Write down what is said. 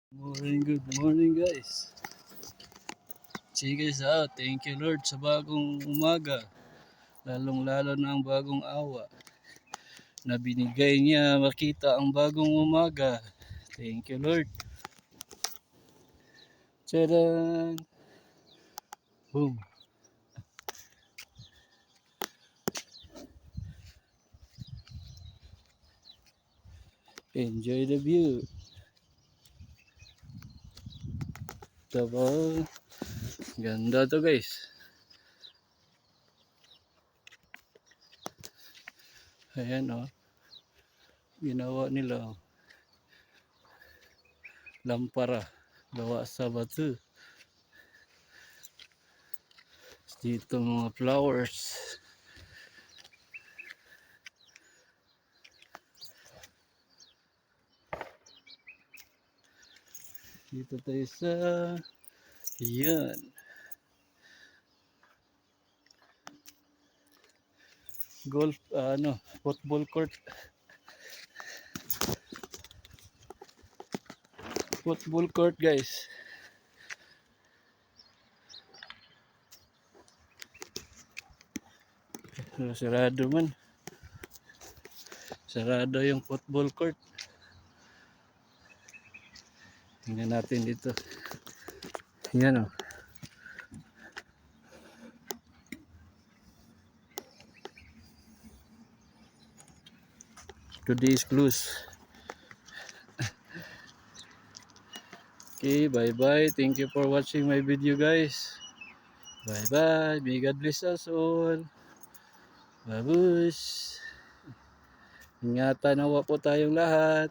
Good morning guys. Check us out. Thank you Lord sa bagong umaga. Lalong lalo na ang bagong awa na binigay niya makita ang bagong umaga. Thank you Lord. Tadaan! Boom! Enjoy the view. Diba? Ganda to guys. Ayan o. Ginawa nila o. Lampara. Gawa sa batu. Dito mga flowers. Dito tayo sa yan. Golf, football court. Football court guys. Sarado man. Sarado yung football court. Tingnan natin dito. Yan o. Today's close. Okay, bye bye. Thank you for watching my video guys. Bye bye. May God bless us all. Babush. Ingatan nawa po tayong lahat.